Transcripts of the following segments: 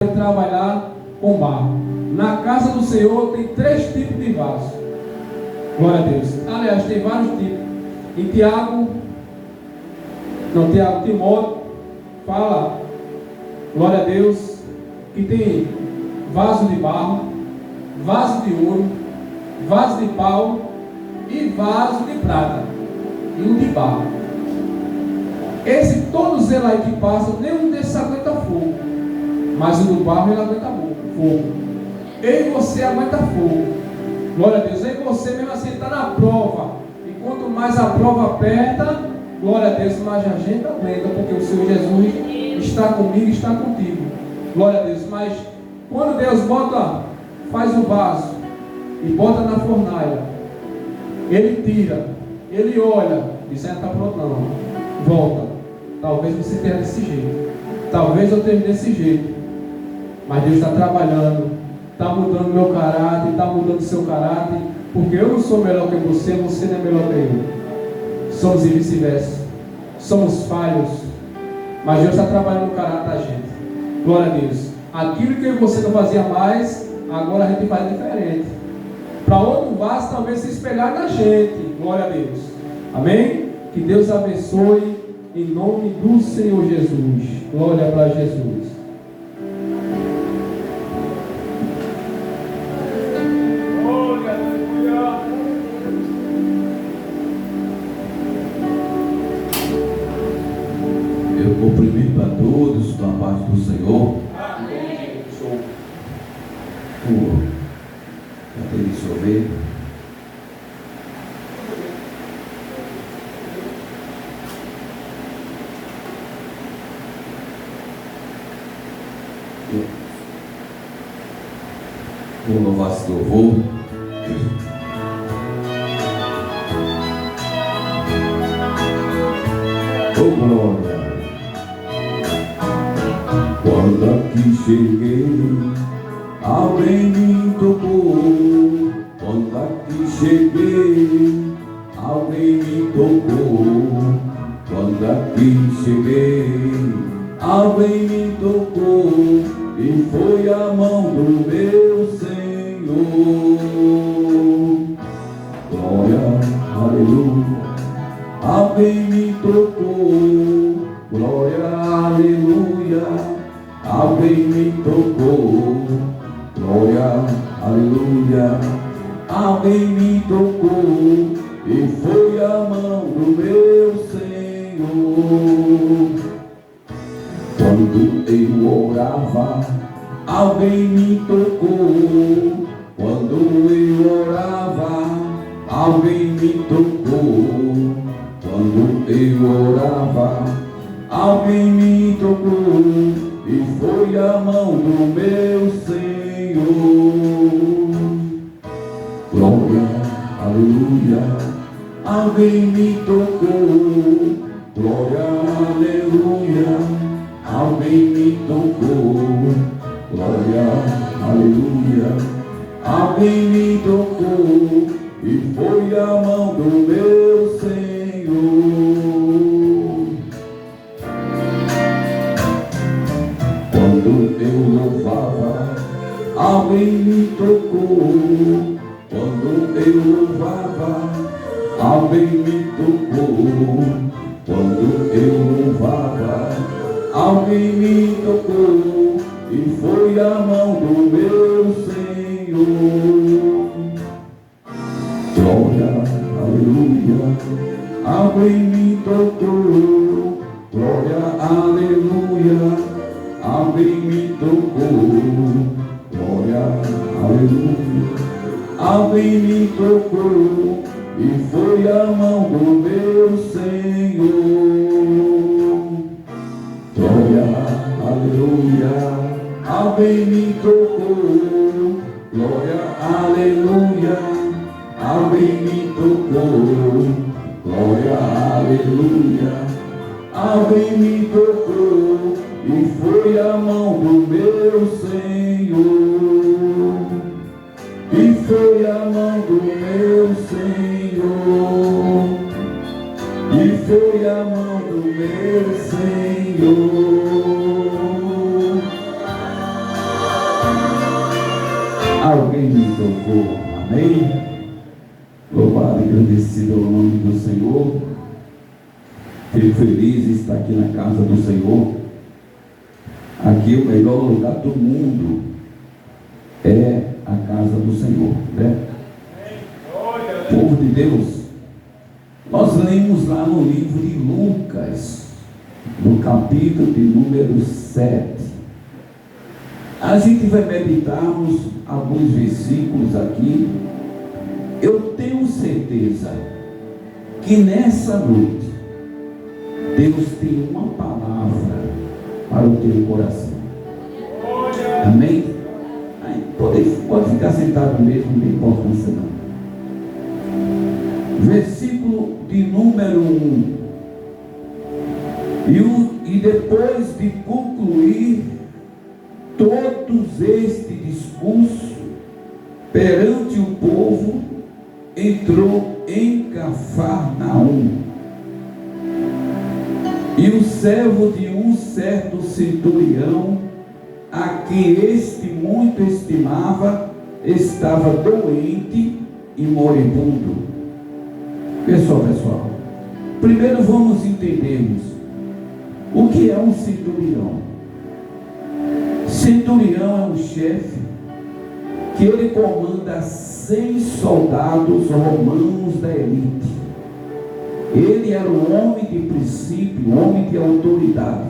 trabalhar com barro. Na casa do Senhor tem 3 tipos de vasos. Glória a Deus. Aliás, tem vários tipos. Em Timóteo fala, glória a Deus, que tem vaso de barro, vaso de ouro, vaso de pau e vaso de prata e um de barro. Todos eles aí que passam, nenhum desses aguenta fogo, mas o do barro ele aguenta fogo. Eu e você aguenta fogo. Glória a Deus. Eu e você mesmo assim está na prova, e quanto mais a prova aperta, glória a Deus, mais a gente aguenta, porque o Senhor Jesus está comigo, está contigo. Glória a Deus. Mas quando Deus faz o vaso e bota na fornalha, Ele tira, Ele olha, diz: está pronto, não, volta. Talvez você tenha desse jeito, talvez eu tenha desse jeito, mas Deus está trabalhando, está mudando meu caráter, está mudando seu caráter, porque eu não sou melhor que você não é melhor que eu. Somos e vice-versa, somos falhos, mas Deus está trabalhando no caráter da gente. Glória a Deus. Aquilo que você não fazia mais, agora a gente faz diferente, para outro vaso talvez se espelhar na gente. Glória a Deus. Amém? Que Deus abençoe em nome do Senhor Jesus. Glória para Jesus. Eu cumprimento a todos com a paz do Senhor. Amém. Até dissolver. Vou louvar esse louvor. Oh glória. Quando aqui cheguei, alguém me tocou. Quando aqui cheguei, alguém me tocou. Quando aqui cheguei, alguém me tocou. E foi a mão do meu Senhor. Glória, aleluia. Alguém me tocou. Glória, aleluia. Alguém me tocou. Glória, aleluia. Alguém me tocou. E foi a mão do meu Senhor. Quando eu orava, alguém me tocou. Quando eu orava, alguém me tocou. Quando eu orava, alguém me tocou. E foi a mão do meu Senhor. Glória, aleluia. Alguém me tocou. Glória, aleluia. Alguém me tocou. Glória, aleluia. Alguém me tocou. E foi a mão do meu Senhor. Quando eu louvava, alguém me tocou. Quando eu louvava, alguém me tocou. Quando eu louvava, alguém me tocou. E foi a mão do meu Senhor. Glória, aleluia. Alguém me tocou. Glória, aleluia. Alguém me tocou. Glória, aleluia. Alguém me tocou. E foi a mão do meu Senhor. Glória, aleluia. Alguém me tocou. Glória, aleluia. Alguém me tocou. Glória, aleluia. Alguém me tocou. E foi a mão do meu Senhor. E foi a mão do meu Senhor. E foi a mão do meu Senhor. Alguém me tocou, amém? Louvado e agradecido ao nome do Senhor. Fico feliz de estar aqui na casa do Senhor. Aqui o melhor lugar do mundo é a casa do Senhor, né? Povo de Deus, nós lemos lá no livro de Lucas, no capítulo de número 7. A gente vai meditarmos alguns versículos aqui. Eu tenho certeza que nessa noite Deus tem uma palavra para o teu coração. Amém? Pode ficar sentado mesmo, não tem importância não. Versículo de número 1. E depois de concluir todos este discurso perante o povo, entrou em Cafarnaum. E o servo de um certo centurião, a quem este muito estimava, estava doente e moribundo. Pessoal, primeiro vamos entendermos o que é um centurião. Centurião é um chefe que ele comanda 100 soldados romanos da elite. Ele era um homem de princípio, um homem de autoridade.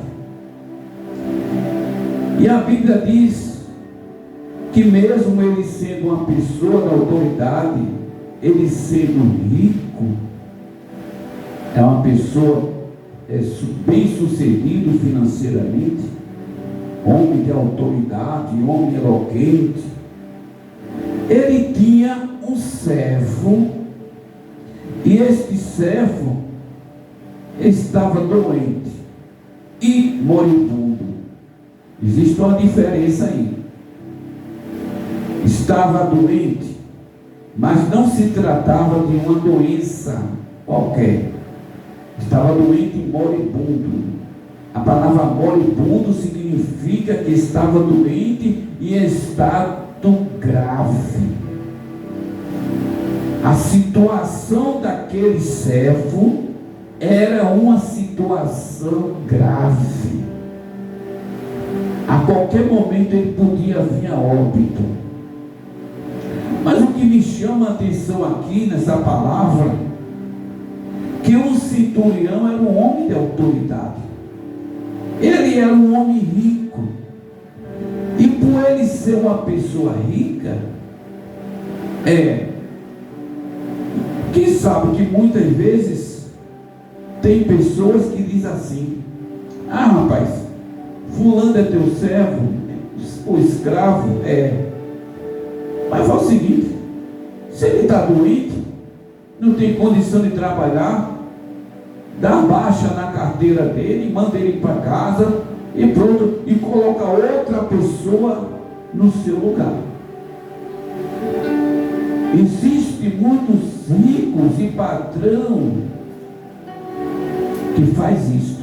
E a Bíblia diz que mesmo ele sendo uma pessoa da autoridade, ele sendo rico, é uma pessoa bem sucedido financeiramente, homem de autoridade, homem eloquente, ele tinha um servo, e este servo estava doente e moribundo. Existe uma diferença aí. Estava doente, mas não se tratava de uma doença qualquer. Estava doente e moribundo. A palavra moribundo significa que estava doente e em estado grave. A situação daquele servo era uma situação grave. A qualquer momento ele podia vir a óbito. Mas o que me chama a atenção aqui nessa palavra, que o centurião era um homem de autoridade. Ele era um homem rico. E por ele ser uma pessoa rica, quem sabe que muitas vezes tem pessoas que dizem assim: ah, rapaz, fulano é teu servo, o escravo, mas fala o seguinte: se ele está doente, não tem condição de trabalhar, dá baixa na carteira dele, manda ele para casa e pronto, e coloca outra pessoa no seu lugar. Existem muitos ricos e patrão que faz isso.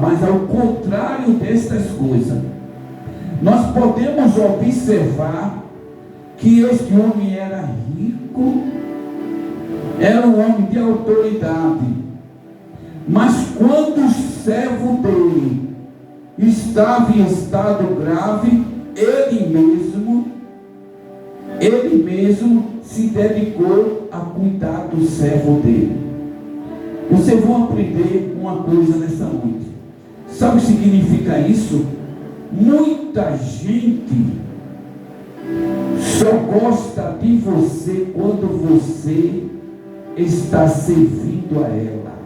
Mas ao contrário destas coisas, nós podemos observar que este homem era rico, era um homem de autoridade, mas quando o servo dele estava em estado grave, ele mesmo se dedicou a cuidar do servo dele. Vocês vão aprender uma coisa nessa noite. Sabe o que significa isso? Muita gente só gosta de você quando você está servindo a ela.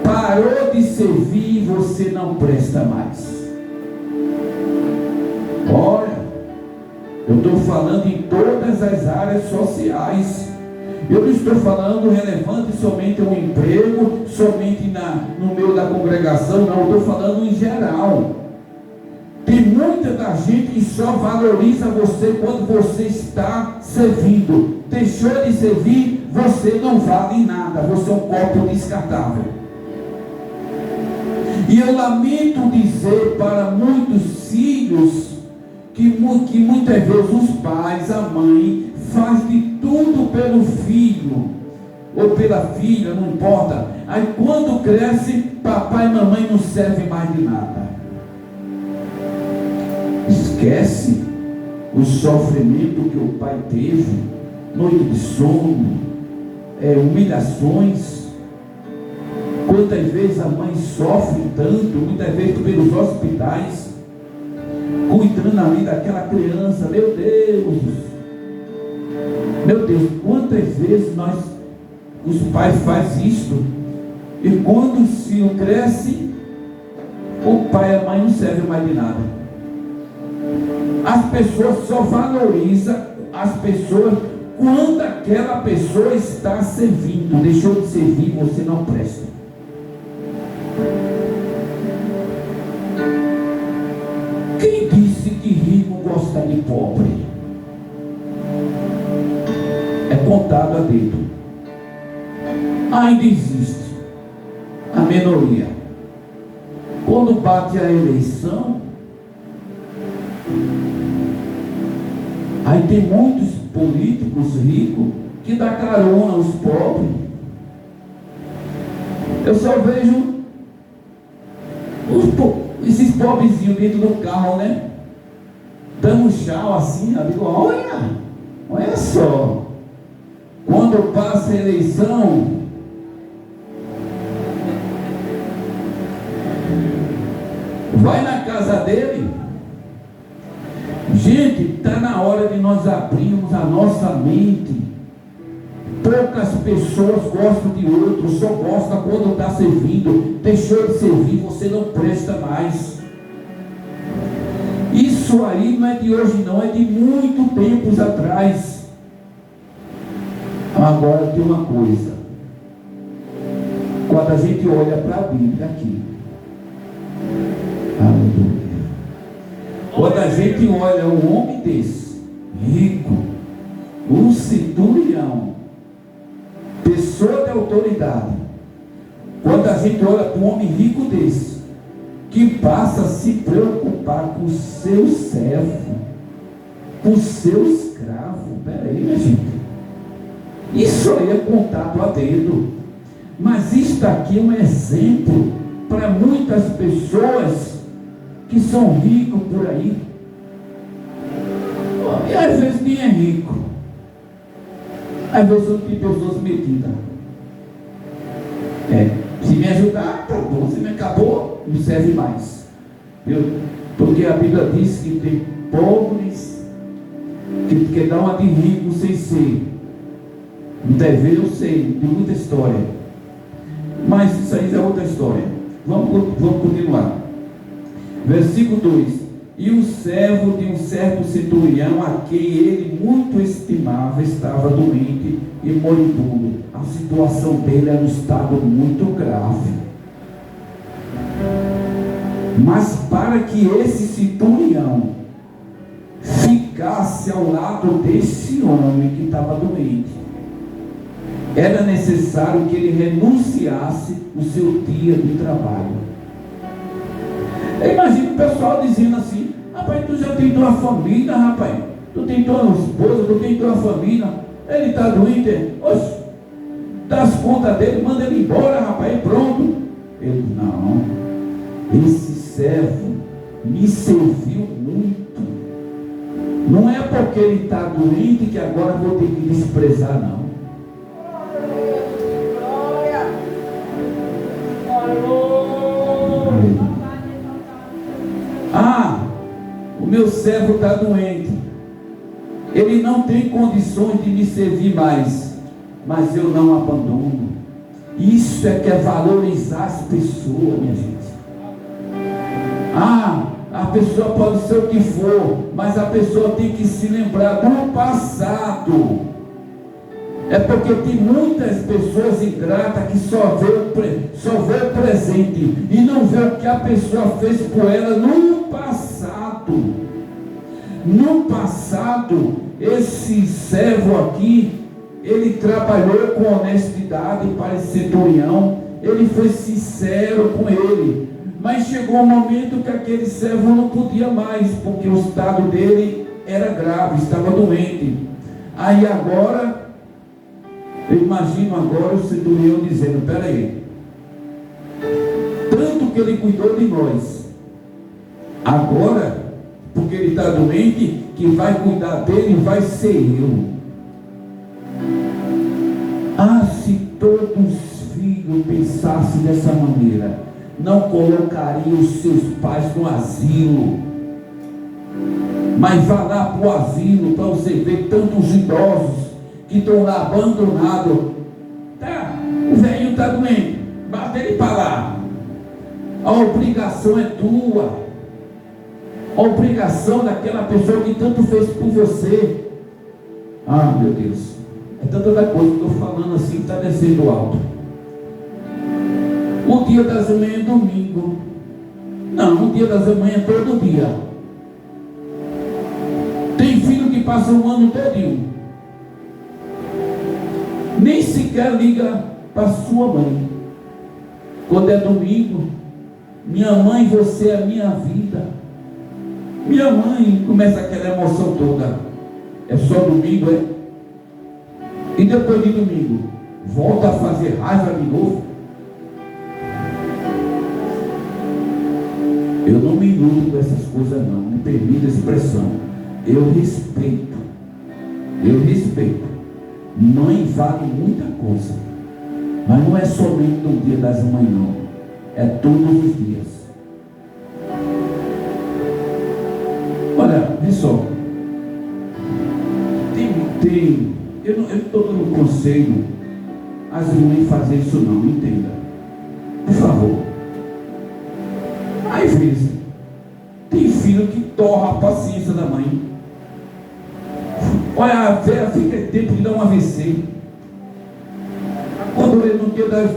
Parou de servir e você não presta mais. Olha, eu estou falando em todas as áreas sociais. Eu não estou falando relevante somente ao emprego, somente no meio da congregação, não. Eu estou falando em geral. Tem muita da gente que só valoriza você quando você está servindo. Deixou de servir, você não vale nada. Você é um copo descartável. E eu lamento dizer para muitos filhos que muitas vezes os pais, a mãe, faz de tudo pelo filho, ou pela filha, não importa. Aí quando cresce, papai e mamãe não servem mais de nada. Esquece o sofrimento que o pai teve, noite de sono, humilhações. Quantas vezes a mãe sofre tanto, muitas vezes pelos hospitais, cuidando ali daquela criança. Meu Deus, quantas vezes os pais fazem isso, e quando o filho cresce, o pai e a mãe não servem mais de nada. As pessoas só valorizam as pessoas quando aquela pessoa está servindo. Deixou de servir, você não presta. Quem disse que rico gosta de pobre? É contado a dedo. Ainda existe a minoria. Quando bate a eleição, aí tem muitos políticos ricos que dão carona aos pobres. Eu só vejo esses pobrezinhos dentro do carro, né? Dando um tchau assim, eu digo, olha só. Quando passa a eleição, vai na casa dele. Gente, está na hora de nós abrirmos a nossa mente. Poucas pessoas gostam de outros, só gosta quando está servindo. Deixou de servir, você não presta mais. Isso aí não é de hoje não, é de muito tempos atrás. Agora tem uma coisa. Quando a gente olha para a Bíblia aqui, aleluia. Quando a gente olha um homem desse, rico, um centurião, pessoa de autoridade, quando a gente olha para um homem rico desse, que passa a se preocupar com o seu servo, com o seu escravo, peraí, minha gente, isso aí é contado a dedo. Mas isto aqui é um exemplo para muitas pessoas que são ricos por aí, e às vezes nem é rico, às vezes são pessoas medidas. Se me ajudar, tá bom, se me acabou, não serve mais, viu? Porque a Bíblia diz que tem pobres que dão uma de rico sem ser. Muitas vezes eu sei, tem muita história, mas isso aí é outra história. Vamos continuar. Versículo 2: e o servo de um certo centurião, a quem ele muito estimava, estava doente e moribundo. A situação dele era um estado muito grave. Mas para que esse centurião ficasse ao lado desse homem que estava doente, era necessário que ele renunciasse o seu dia de trabalho. Imagina o pessoal dizendo assim: rapaz, tu já tentou a família, rapaz, tu tentou a esposa, tu tentou a família, ele está doente, oxe, dá as contas dele, manda ele embora, rapaz, e pronto. Ele: não, esse servo me serviu muito, não é porque ele está doente que agora vou ter que desprezar, não. O meu servo está doente, ele não tem condições de me servir mais, mas eu não abandono. Isso é que é valorizar as pessoas, minha gente. A pessoa pode ser o que for, mas a pessoa tem que se lembrar do passado. É porque tem muitas pessoas ingratas que só vê o presente e não vê o que a pessoa fez por ela no passado. No passado, esse servo aqui, ele trabalhou com honestidade para esse centurião, ele foi sincero com ele, mas chegou um momento que aquele servo não podia mais, porque o estado dele era grave, estava doente. Aí agora, eu imagino agora o centurião dizendo: espera aí, tanto que ele cuidou de nós, agora, porque ele está doente, quem vai cuidar dele vai ser eu. Ah, se todos os filhos pensassem dessa maneira, não colocariam os seus pais no asilo. Mas vá lá para o asilo para você ver tantos idosos que estão lá abandonados. Tá, o velho está doente, bate ele para lá. A obrigação é tua. A obrigação daquela pessoa que tanto fez por você. Ah, meu Deus, é tanta coisa que eu estou falando assim, está descendo alto. O dia das mães é domingo. Não, o dia das mães é todo dia. Tem filho que passa um ano todinho, nem sequer liga para sua mãe. Quando é domingo, minha mãe, você é a minha vida. Minha mãe, começa aquela emoção toda. É só domingo, é? E depois de domingo, volta a fazer raiva de novo. Eu não me iludo com essas coisas não, me permita a expressão. Eu respeito. Mãe vale muita coisa, mas não é somente no dia das mães não, é todos os dias. Olha, vê só, eu não estou dando conselho às mães fazer isso não, entenda, por favor. Às vezes tem filho que torra a paciência da mãe. Olha, a fé fica tempo de dar um AVC. Quando ele no dia das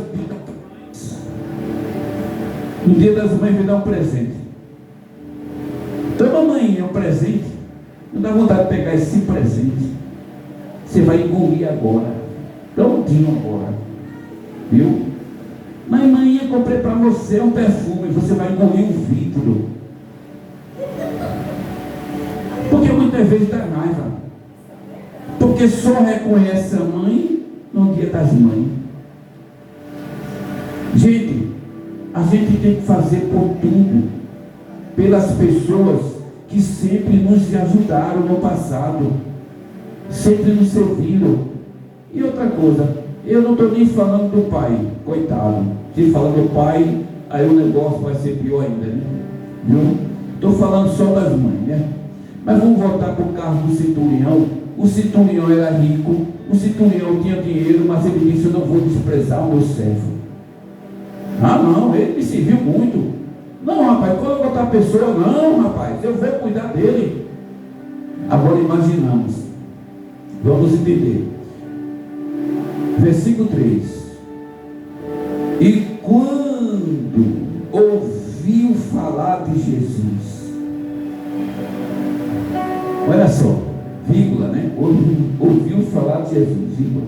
mães me dá um presente. Então, mamãe, é um presente. Não dá vontade de pegar esse presente. Você vai engolir agora. Prontinho agora. Viu? Mãe, eu comprei para você um perfume. Você vai engolir um vidro. Porque muitas vezes dá raiva. Porque só reconhece a mãe no dia das mães. Gente, a gente tem que fazer por tudo, pelas pessoas que sempre nos ajudaram no passado, sempre nos serviram. E outra coisa, eu não estou nem falando do pai, coitado. Se falar do pai, aí o negócio vai ser pior ainda, né? Viu? Estou falando só das mães, né? Mas vamos voltar para o caso do centurião. O centurião era rico, o centurião tinha dinheiro, mas ele disse: eu não vou desprezar o meu servo. Ah não, ele me serviu muito. Não, rapaz, coloca outra pessoa. Não, rapaz, eu vou cuidar dele. Agora imaginamos, vamos entender. Versículo 3. E quando ouviu falar de Jesus, olha só, vírgula, né? Ouviu falar de Jesus, vírgula.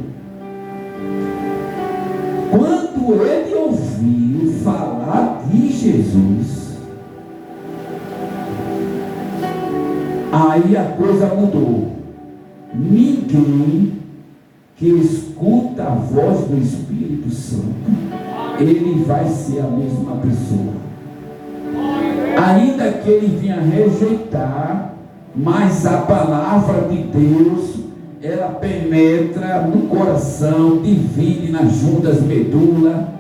Quando ele ouviu falar de Jesus, aí a coisa mudou. Ninguém que escuta a voz do Espírito Santo, ele vai ser a mesma pessoa. Ainda que ele venha rejeitar, mas a palavra de Deus, ela penetra no coração, divide nas juntas medula.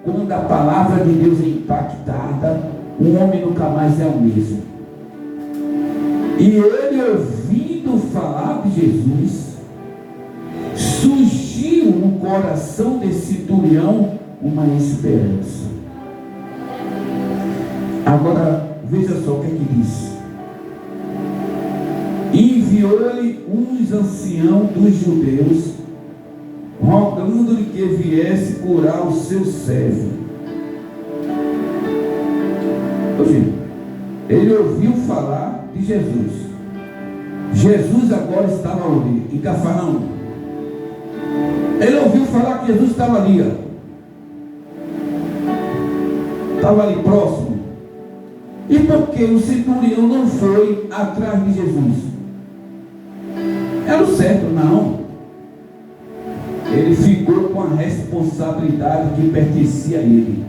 Quando a palavra de Deus é impactada, o homem nunca mais é o mesmo. E ele, ouvindo falar de Jesus, surgiu no coração desse centurião uma esperança. Agora, veja só o que é que diz. Enviou-lhe uns anciãos dos judeus, rogando-lhe que viesse curar o seu servo. Ele ouviu falar de Jesus. Jesus agora estava ali, em Cafarnaum. Ele ouviu falar que Jesus estava ali, estava ali próximo. E por que o centurião não foi atrás de Jesus? Era o certo, não. Ele ficou com a responsabilidade que pertencia a ele.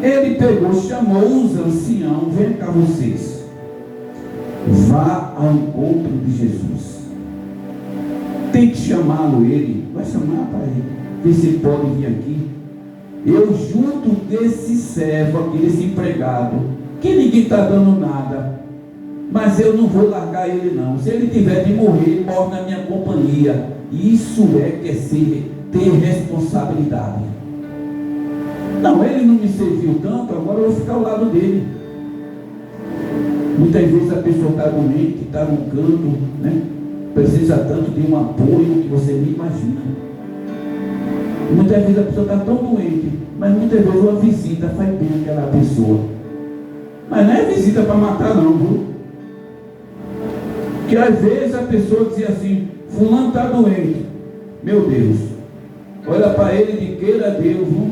Ele pegou, chamou os anciãos: vem cá vocês, vá ao encontro de Jesus. Tem que chamá-lo ele. Vai chamar para ele, ver se ele pode vir aqui. Eu junto desse servo aqui, desse empregado, que ninguém está dando nada, mas eu não vou largar ele não. Se ele tiver de morrer, morre na minha companhia. Isso é que é ter responsabilidade. Não, ele não me serviu tanto, agora eu vou ficar ao lado dele. Muitas vezes a pessoa está doente, está num canto, né? Precisa tanto de um apoio que você nem imagina. Muitas vezes a pessoa está tão doente, mas muitas vezes uma visita faz bem àquela pessoa. Mas não é visita para matar não, viu? Que às vezes a pessoa dizia assim: fulano está doente, meu Deus, olha para ele de queira Deus, viu?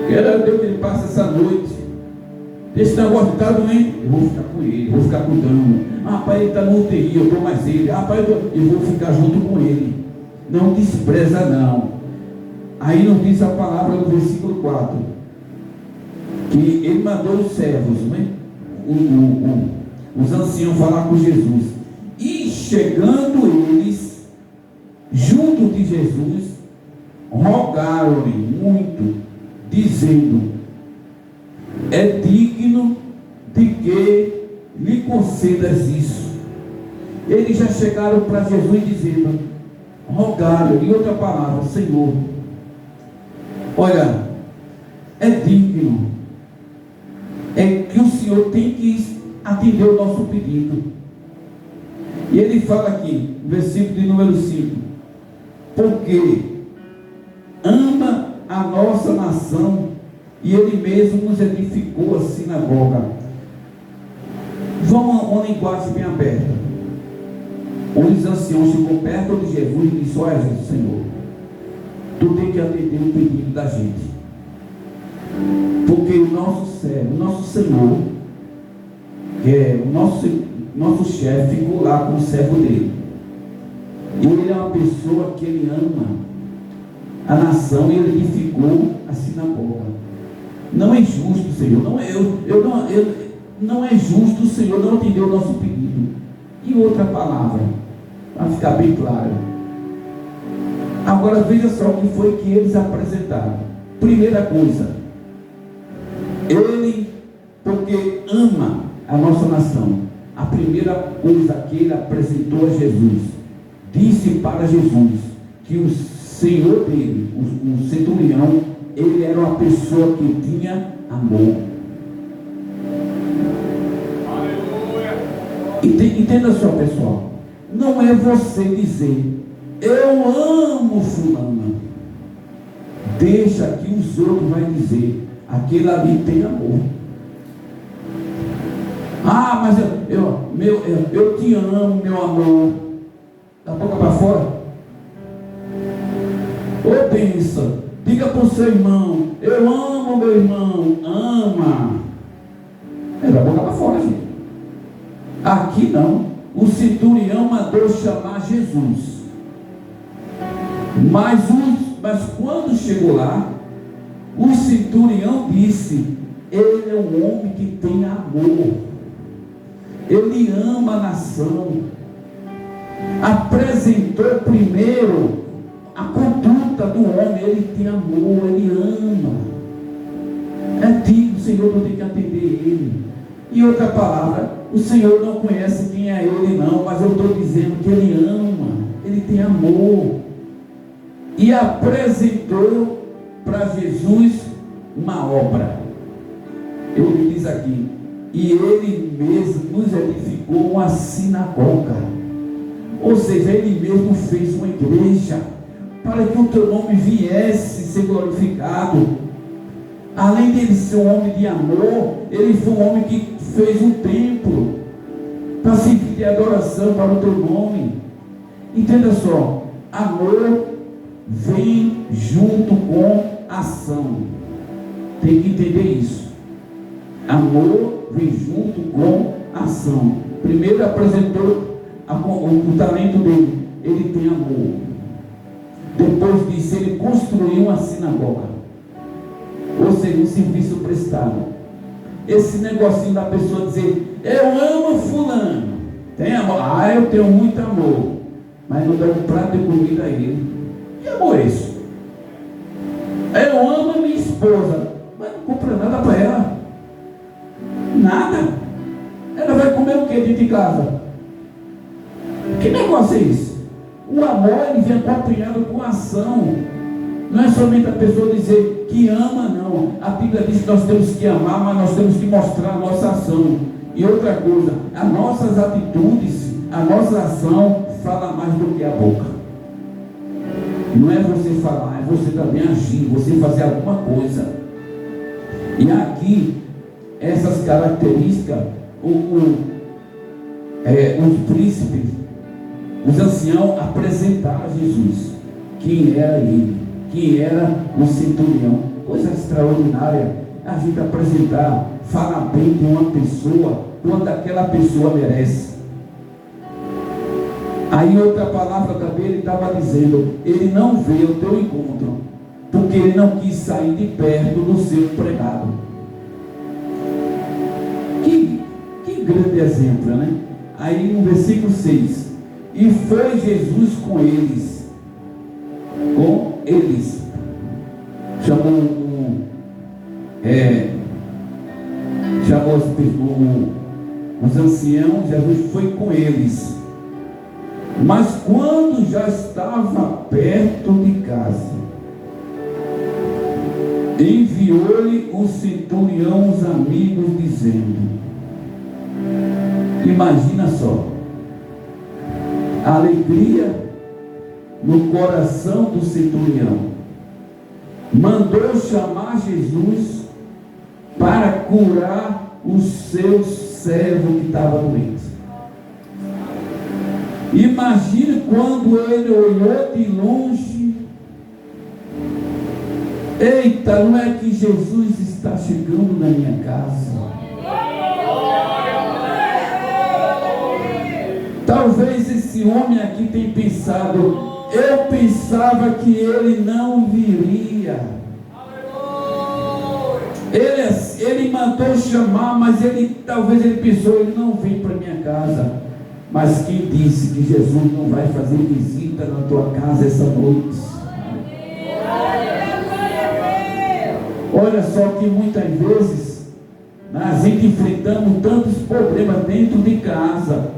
Queira Deus que ele passe essa noite. Esse negócio está doente, eu vou ficar com ele, vou ficar cuidando. Ah, pai, ele está no UTI, eu estou mais ele. Ah, pai, eu vou ficar junto com ele. Não despreza não. Aí não diz a palavra no versículo 4, que ele mandou os servos, né? Os anciãos falar com Jesus. E chegando eles junto de Jesus, rogaram-lhe muito, dizendo: é digno de que lhe concedas isso. Eles já chegaram para Jesus dizendo, rogaram, em outra palavra: Senhor, olha, é digno, é que o Senhor tem que atender o nosso pedido. E ele fala aqui, no versículo de número 5, porque ama a nossa nação e ele mesmo nos edificou a sinagoga. Vamos a uma linguagem bem aberta. Os anciãos chegou perto de Jesus e disse: olha, Senhor, tu tem que atender o pedido da gente, porque o nosso servo, o nosso Senhor, que é o nosso chefe, ficou lá com o servo dele. E ele é uma pessoa que ele ama a nação e ele edificou a sinagoga. Não é justo, Senhor, não é justo o Senhor não atender o nosso pedido. E outra palavra, para ficar bem claro. Agora veja só o que foi que eles apresentaram. Primeira coisa, ele, porque ama a nossa nação, a primeira coisa que ele apresentou a Jesus, disse para Jesus que o Senhor dele, o centurião, ele era uma pessoa que tinha amor. Entenda só, pessoal, não é você dizer eu amo fulano, deixa que os outros vai dizer aquele ali tem amor. Ah, mas eu te amo, meu amor, da boca para fora. Ô pensa, diga para o seu irmão, eu amo meu irmão, ama. É da boca para fora, gente. Aqui não. O centurião mandou chamar Jesus. Mas quando chegou lá, o centurião disse: ele é um homem que tem amor. Ele ama a nação. Apresentou primeiro a conduta do homem. Ele tem amor, ele ama. É digno, o Senhor não tem que atender ele. E outra palavra, o Senhor não conhece quem é ele não, mas eu estou dizendo que ele ama, ele tem amor. E apresentou para Jesus uma obra. Ele diz aqui: e ele mesmo nos edificou uma sinagoga. Ou seja, ele mesmo fez uma igreja para que o teu nome viesse ser glorificado. Além de ele ser um homem de amor, ele foi um homem que fez um templo para servir de adoração para o teu nome. Entenda só, amor vem junto com ação. Tem que entender isso. Amor vem junto com ação. Primeiro apresentou o talento dele, ele tem amor. Depois disso, ele construiu uma sinagoga, ou seja, um serviço prestado. Esse negocinho da pessoa dizer, eu amo fulano, tem amor? Ah, eu tenho muito amor, mas não dá um prato de comida a ele. Que amor é isso? Eu amo a minha esposa, mas não compra nada para ela. Nada. Ela vai comer o que dentro de casa? Que negócio é isso? O amor, ele vem acompanhado com ação. Não é somente a pessoa dizer que ama, não. A Bíblia diz que nós temos que amar, mas nós temos que mostrar a nossa ação. E outra coisa, as nossas atitudes, a nossa ação fala mais do que a boca. Não é você falar, é você também agir, você fazer alguma coisa. E aqui, essas características, os príncipes, os anciãos apresentaram a Jesus, quem era ele, quem era o centurião. Coisa extraordinária a gente apresentar, falar bem de uma pessoa quando aquela pessoa merece. Aí outra palavra também, ele estava dizendo, ele não veio ao teu encontro, porque ele não quis sair de perto do seu empregado. Que grande exemplo, né? Aí no versículo 6, e foi Jesus com eles, chamou os anciãos, Jesus foi com eles. Mas quando já estava perto de casa, enviou-lhe o centurião os amigos, dizendo, imagina só, a alegria no coração do centurião, mandou chamar Jesus para curar o seu servo que estava doente. Imagine quando ele olhou de longe, eita, não é que Jesus está chegando na minha casa? Talvez esse homem aqui tenha pensado, eu pensava que ele não viria. Ele mandou chamar, mas talvez ele pensou, ele não vem para minha casa. Mas quem disse que Jesus não vai fazer visita na tua casa essa noite? Olha só que muitas vezes a gente enfrentamos tantos problemas dentro de casa.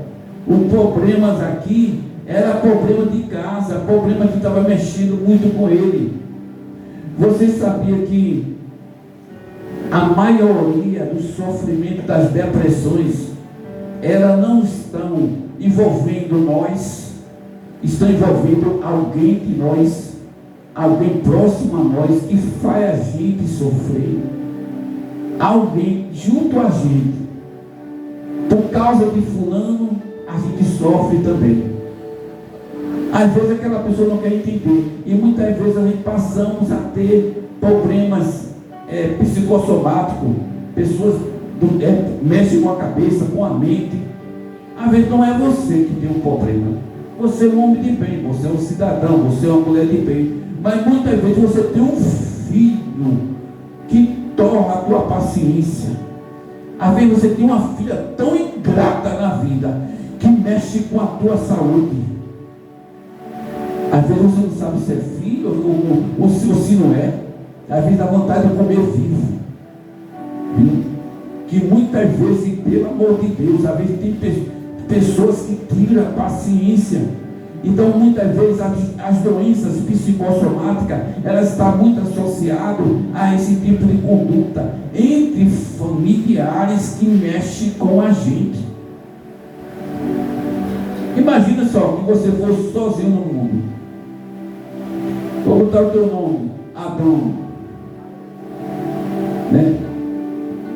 Os problemas aqui era problema de casa, problema que estava mexendo muito com ele. Você sabia que a maioria dos sofrimentos, das depressões, elas não estão envolvendo nós, estão envolvendo alguém de nós, alguém próximo a nós, que faz a gente sofrer, alguém junto a gente. Por causa de fulano, a gente sofre também. Às vezes aquela pessoa não quer entender, e muitas vezes a gente passamos a ter problemas psicossomáticos, pessoas mexem com a cabeça, com a mente. Às vezes não é você que tem um problema, você é um homem de bem, você é um cidadão, você é uma mulher de bem, mas muitas vezes você tem um filho que torra a tua paciência. Às vezes você tem uma filha tão ingrata na vida, que mexe com a tua saúde. Às vezes você não sabe se é filho ou se não é. Às vezes dá vontade de comer vivo. Viu? Que muitas vezes, pelo amor de Deus, às vezes tem pessoas que tiram a paciência. Então muitas vezes as doenças psicossomáticas, elas estão muito associadas a esse tipo de conduta entre familiares que mexem com a gente. Imagina só que você fosse sozinho no mundo. Vou botar o teu nome, Adão, né?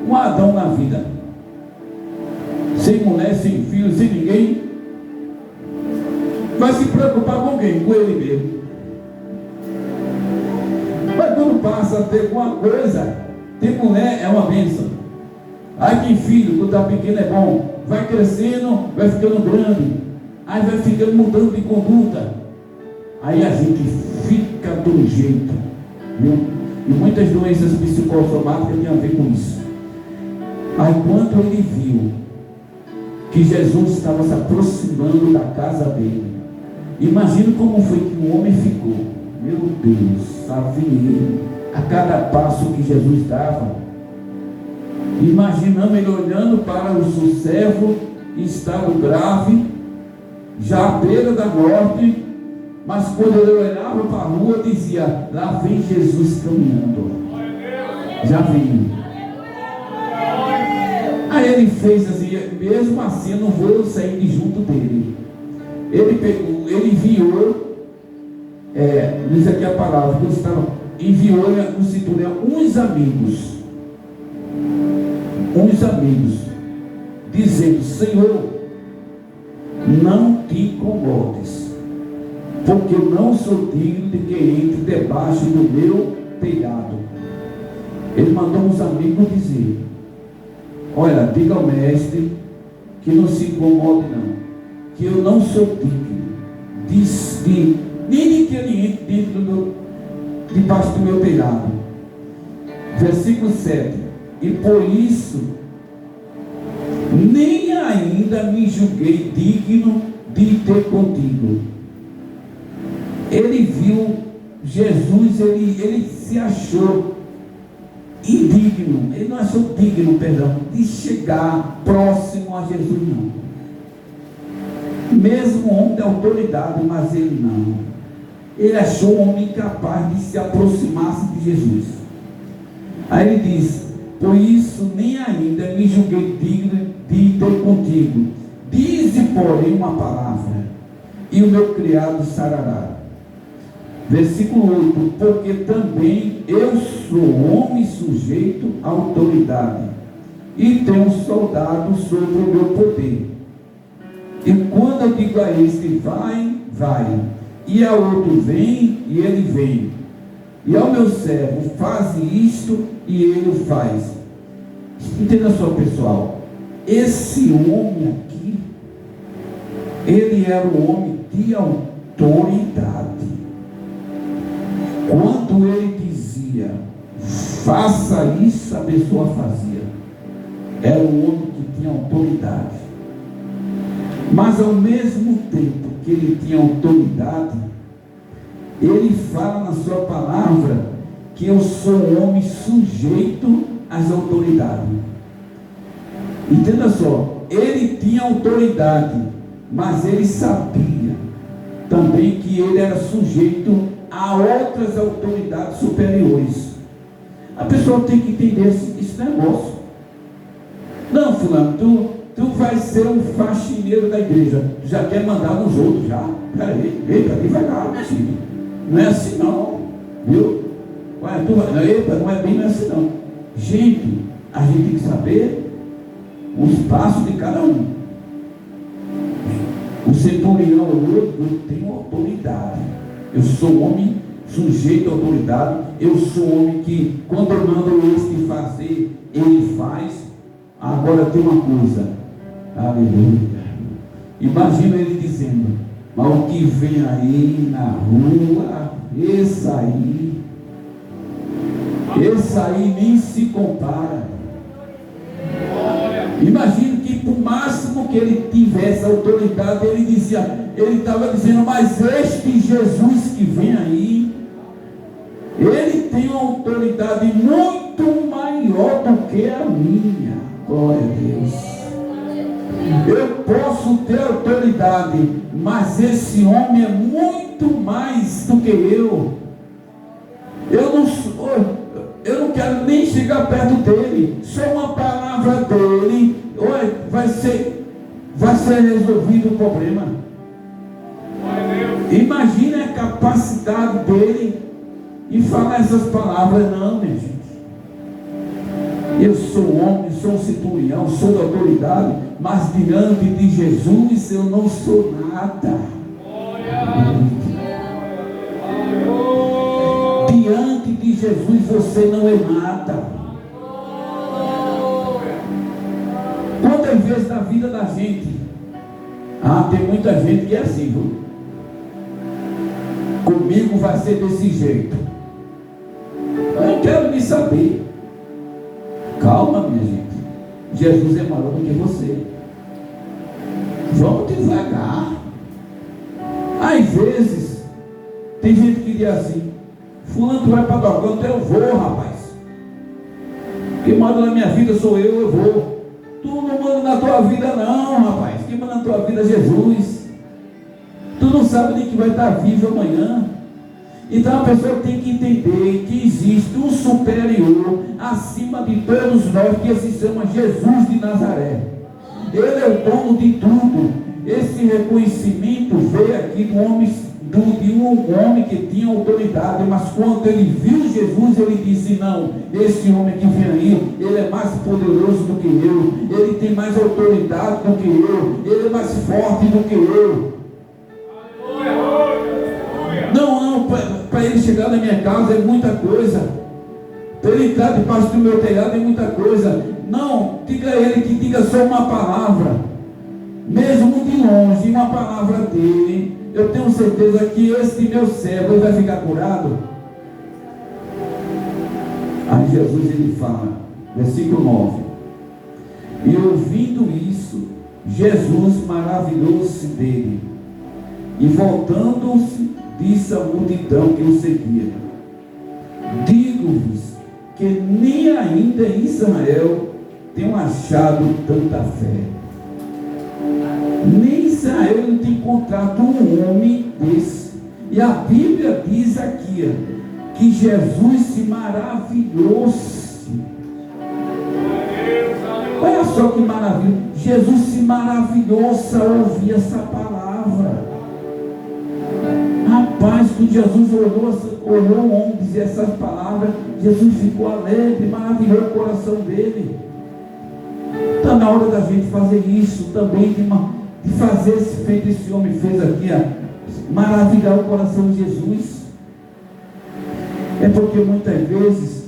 Um Adão na vida, sem mulher, sem filho, sem ninguém, vai se preocupar com quem? Com ele mesmo. Mas quando passa a ter alguma coisa, ter mulher é uma bênção. Aí tem filho, quando está pequeno é bom, vai crescendo, vai ficando grande. aí vai ficando mudando de conduta, aí a gente fica de um jeito, viu? E muitas doenças psicossomáticas têm a ver com isso. Aí quando ele viu que Jesus estava se aproximando da casa dele, imagina como foi que o homem ficou. Meu Deus, avinhei a cada passo que Jesus dava, imaginando ele olhando para o seu servo em estado grave, já à beira da morte, mas quando ele olhava para a rua, dizia: lá vem Jesus caminhando, já vem. Aí ele fez assim: mesmo assim eu não vou sair de junto dele. Ele pegou, ele enviou, diz aqui a palavra, que estava, enviou no cinturão uns amigos, dizendo: Senhor, não te incomodes, porque não sou digno de que entre debaixo do meu telhado. Ele mandou uns amigos dizer: olha, diga ao mestre que não se incomode não, que eu não sou digno nem de que ele entre debaixo do meu telhado. Versículo 7: e por isso nem ainda me julguei digno de ter contigo. Ele viu Jesus, ele se achou indigno, ele não achou digno, de chegar próximo a Jesus, não. Mesmo homem de autoridade, mas ele não. Ele achou um homem incapaz de se aproximar de Jesus. Aí ele diz: por isso nem ainda me julguei digno de ter contigo. Dize, porém, uma palavra, e o meu criado sarará. Versículo 8: porque também eu sou homem sujeito à autoridade, e tenho soldados sobre o meu poder. E quando eu digo a este: vai, vai, e a outro: vem, e ele vem. E ao meu servo: faz isto, e ele o faz. Entenda só, pessoal, esse homem aqui, ele era um homem de autoridade. Quando ele dizia: faça isso, a pessoa fazia. Era um homem que tinha autoridade. Mas ao mesmo tempo que ele tinha autoridade, ele fala na sua palavra que eu sou um homem sujeito às autoridades. Entenda só, ele tinha autoridade, mas ele sabia também que ele era sujeito a outras autoridades superiores. A pessoa tem que entender esse negócio. Não, fulano, tu vai ser um faxineiro da igreja, tu já quer mandar nos outros já. Peraí, eita, devagar, meu filho. Não é assim não, viu? Não é bem assim não. Gente, a gente tem que saber os passos de cada um. O centurião, eu tenho autoridade. Eu sou um homem sujeito à autoridade. Eu sou um homem que, quando eu mando este fazer, ele faz. Agora tem uma coisa, aleluia. Imagina ele dizendo: mas o que vem aí na rua, esse aí nem se compara. Imagina que por máximo que ele tivesse autoridade, ele estava dizendo: mas este Jesus que vem aí, ele tem uma autoridade muito maior do que a minha. Glória a Deus. Eu posso ter autoridade, mas esse homem é muito mais do que eu. Eu não quero nem chegar perto dele. Só uma palavra dele, vai ser resolvido o problema. Imagina a capacidade dele em falar essas palavras. Não, minha gente. Eu sou homem, sou um centurião, sou da autoridade, mas diante de Jesus eu não sou nada. Diante de Jesus você não é nada. Quantas vezes na vida da gente Ah, tem muita gente que é assim, viu? Comigo vai ser desse jeito. Eu não quero nem saber. Calma, minha gente. Jesus é maior do que você. Vamos devagar. Às vezes, tem gente que diz assim: fulano, tu vai para Dorgão, então eu vou, rapaz. Quem manda na minha vida sou eu vou. Tu não manda na tua vida não, rapaz. Quem manda na tua vida é Jesus. Tu não sabe nem que vai estar vivo amanhã. Então a pessoa tem que entender que existe um superior acima de todos nós, que se chama Jesus de Nazaré. Ele é o dono de tudo. Esse reconhecimento veio aqui de um homem que tinha autoridade, mas quando ele viu Jesus, ele disse: não, esse homem que vem aí, ele é mais poderoso do que eu, ele tem mais autoridade do que eu, ele é mais forte do que eu. Não, para ele chegar na minha casa é muita coisa, para ele entrar debaixo do meu telhado é muita coisa. Não, diga a ele que diga só uma palavra, mesmo de longe, uma palavra dele. Eu tenho certeza que esse meu servo ele vai ficar curado. Aí Jesus ele fala, versículo 9: e ouvindo isso, Jesus maravilhou-se dele, e voltando-se, disse à multidão que o seguia: digo-vos que nem ainda em Israel tenho achado tanta fé. Nem Israel não tem encontrado um homem desse. E a Bíblia diz aqui que Jesus se maravilhou-se. Olha só que maravilha. Jesus se maravilhou-se ao ouvir essa palavra. Rapaz, quando Jesus olhou o homem dizer essas palavras, Jesus ficou alegre, maravilhou o coração dele. Está na hora da gente fazer isso também, de fazer esse feito esse homem fez aqui, maravilhar o coração de Jesus. É porque muitas vezes,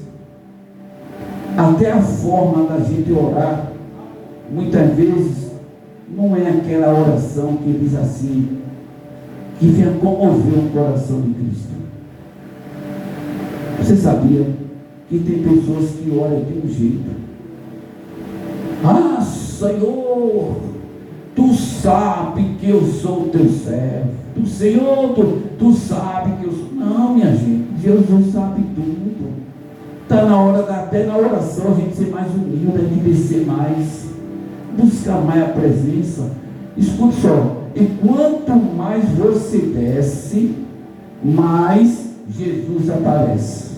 até a forma da gente orar, muitas vezes, não é aquela oração que diz assim, que venha comover o coração de Cristo. Você sabia que tem pessoas que oram de um jeito? Ah, Senhor, tu sabe que eu sou teu servo. Senhor, tu sabe que eu sou. Não, minha gente, Jesus sabe tudo. Está na hora, até na oração, a gente ser mais humilde, a gente descer mais, buscar mais a presença. Escute só, e quanto mais você desce, mais Jesus aparece.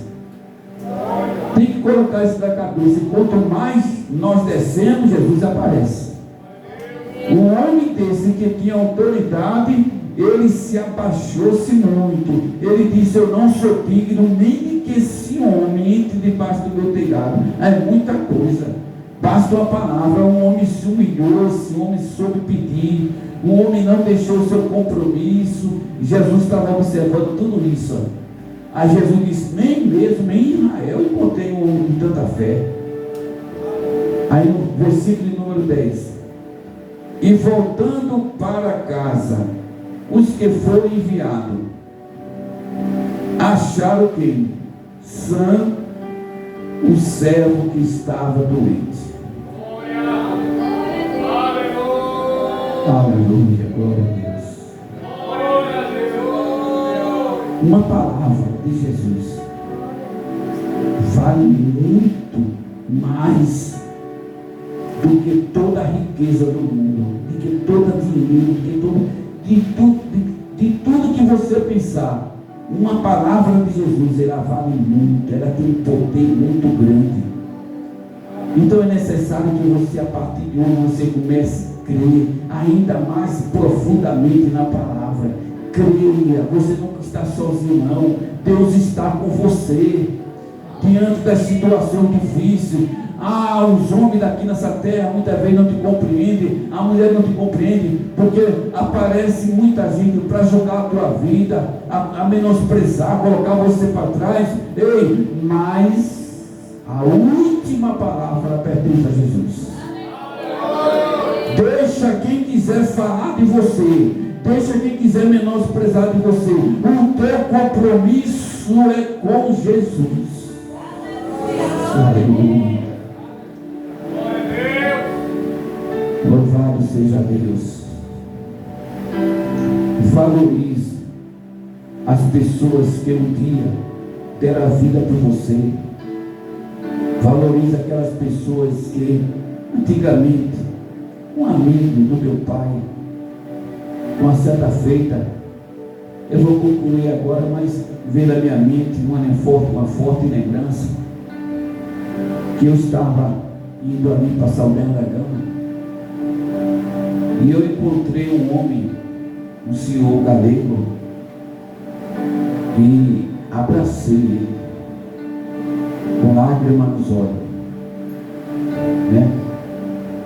Tem que colocar isso na cabeça. E quanto mais nós descemos, Jesus aparece. Um homem desse que tinha autoridade, ele se abaixou-se muito. Ele disse: eu não sou digno nem de que esse homem entre debaixo do meu telhado. É muita coisa. Basta uma palavra. Um homem se humilhou, um homem soube pedir, um homem não deixou o seu compromisso. Jesus estava observando tudo isso. Aí Jesus disse: nem mesmo em Israel encontrei um homem com tanta fé. Aí no versículo número 10: e voltando para casa, os que foram enviados acharam que sã o servo que estava doente. Aleluia, glória a Deus. Uma palavra de Jesus vale muito mais do que toda a riqueza do mundo, do que todo dinheiro, de tudo que você pensar. Uma palavra de Jesus, ela vale muito, ela tem um poder muito grande. Então é necessário que você, a partir de hoje, você comece a crer ainda mais profundamente na palavra. Creia, você não está sozinho não. Deus está com você diante das situações difíceis. Os homens daqui nessa terra muitas vezes não te compreendem, a mulher não te compreende, porque aparece muita gente para jogar a tua vida, a menosprezar, colocar você para trás. Ei, mas a última palavra pertence a Jesus. Deixa deixa quem quiser falar de você, deixa quem quiser menosprezar de você. O teu compromisso é com Jesus. Aleluia. Louvado seja Deus. Valorize as pessoas que um dia deram a vida por você. Valorize aquelas pessoas que antigamente, um amigo do meu pai, uma certa feita, eu vou concluir agora, mas veio na minha mente uma forte lembrança, que eu estava indo ali para Saldanha da Gama, e eu encontrei um homem, um senhor galego, e abracei ele, com lágrimas nos olhos, né?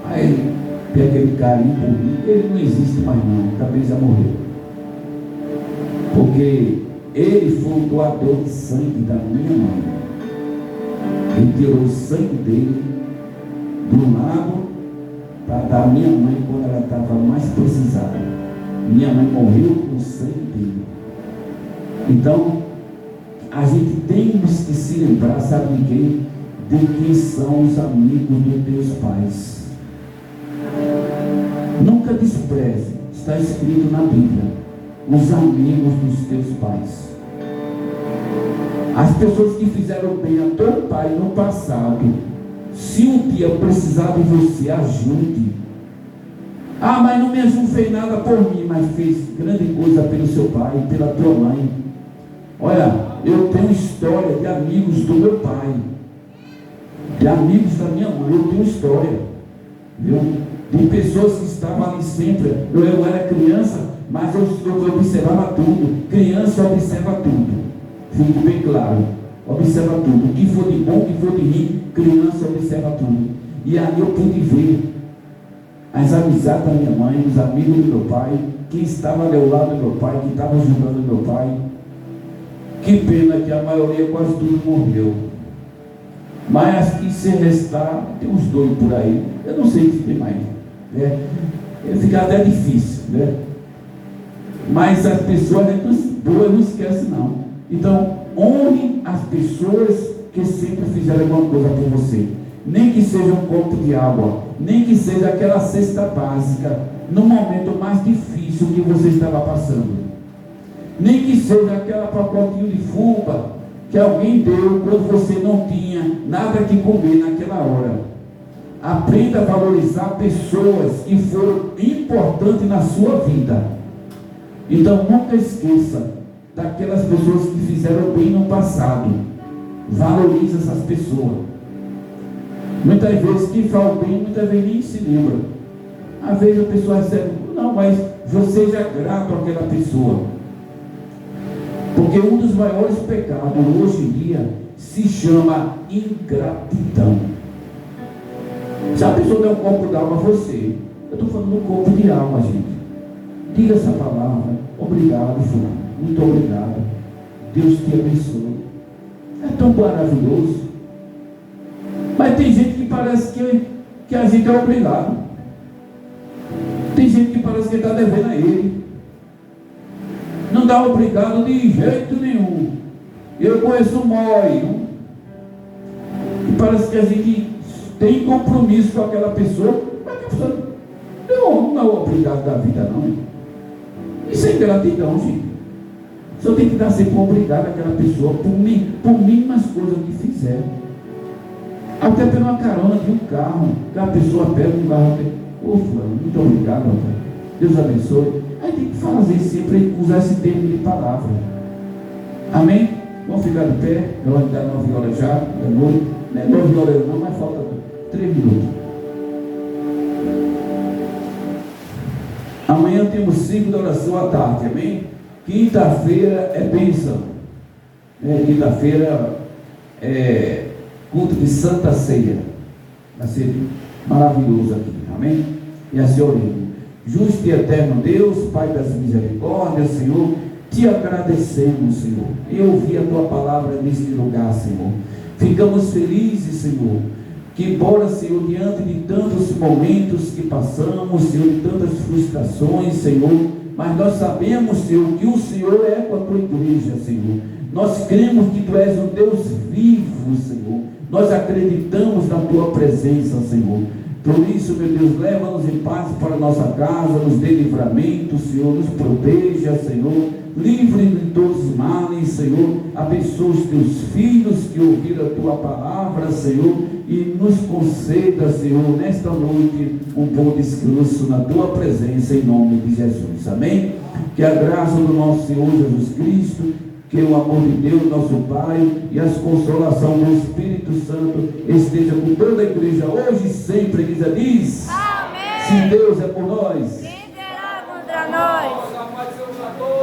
Aí ele tem aquele carinho por mim. Ele não existe mais não, talvez já morreu, porque ele foi o doador de sangue da minha mãe. Ele tirou o sangue dele do lado para dar à minha mãe quando ela estava mais precisada. Minha mãe morreu com o sangue dele. Então a gente tem que se lembrar, sabe de quem? De quem são os amigos dos teus pais. Nunca despreze, está escrito na Bíblia, os amigos dos teus pais. As pessoas que fizeram bem a teu pai no passado, se um dia precisar de você, ajude. Ah, mas não me fez nada por mim, mas fez grande coisa pelo seu pai, pela tua mãe. Olha, eu tenho história de amigos do meu pai, de amigos da minha mãe, eu tenho história, viu? De pessoas que estavam ali sempre. Eu era criança, mas eu observava tudo. Criança observa tudo, fique bem claro, observa tudo. O que for de bom, o que for de ruim, criança observa tudo. E aí eu pude ver as amizades da minha mãe, os amigos do meu pai, quem estava ao lado do meu pai, quem estava ajudando o meu pai. Que pena que a maioria, quase tudo, morreu. Mas que se restar, tem uns dois por aí. Eu não sei se tem mais, né? Fica até difícil, né? Mas as pessoas boas não esquecem não. Então, honre as pessoas que sempre fizeram alguma coisa por você. Nem que seja um copo de água, nem que seja aquela cesta básica, no momento mais difícil que você estava passando. Nem que seja aquela pacotinho de fubá que alguém deu quando você não tinha nada que comer naquela hora. Aprenda a valorizar pessoas que foram importantes na sua vida. Então nunca esqueça daquelas pessoas que fizeram bem no passado. Valorize essas pessoas. Muitas vezes quem fala bem, muitas vezes nem se lembra. Às vezes a pessoa recebe, não, mas você já é grato àquela pessoa. Porque um dos maiores pecados hoje em dia se chama ingratidão. Se a pessoa der um copo de água a você, eu estou falando um copo de água, gente. Diga essa palavra, obrigado, fulano, muito obrigado, Deus te abençoe. É tão maravilhoso. Mas tem gente que parece que a gente é obrigado. Tem gente que parece que está devendo a ele. Não dá obrigado de jeito nenhum. Eu conheço um mói, e parece que a gente tem compromisso com aquela pessoa, mas que a pessoa não é obrigado da vida não. Isso é ingratidão, gente. Só tem que dar sempre obrigado àquela pessoa por mínimas coisas que fizer. Até pela uma carona de um carro, que a pessoa pega um carro e ô fulano, muito obrigado, Deus abençoe. Aí tem que fazer sempre, usar esse termo de palavra. Amém? Vamos ficar de pé. Eu vou dar 9 horas já, da noite. Não é 9 horas não, mas falta 3 minutos. Amanhã temos 5 de oração à tarde, amém? Quinta-feira é bênção. Quinta-feira é culto de Santa Ceia. Vai ser maravilhoso aqui, amém? E assim oremos. Justo e eterno Deus, Pai das misericórdias, Senhor, te agradecemos, Senhor, e ouvir a tua palavra neste lugar, Senhor. Ficamos felizes, Senhor, que embora, Senhor, diante de tantos momentos que passamos, Senhor, de tantas frustrações, Senhor, mas nós sabemos, Senhor, que o Senhor é com a tua igreja, Senhor. Nós cremos que tu és um Deus vivo, Senhor. Nós acreditamos na tua presença, Senhor. Por isso, meu Deus, leva-nos em paz para a nossa casa, nos dê livramento, Senhor, nos proteja, Senhor, livre-nos de todos os males, Senhor, abençoa os teus filhos que ouviram a tua palavra, Senhor, e nos conceda, Senhor, nesta noite, um bom descanso na tua presença, em nome de Jesus, amém? Que a graça do nosso Senhor Jesus Cristo, que o amor de Deus, nosso Pai, e a consolação do Espírito Santo esteja com toda a igreja, hoje e sempre. A igreja diz: amém. Se Deus é por nós, Quem será contra nós?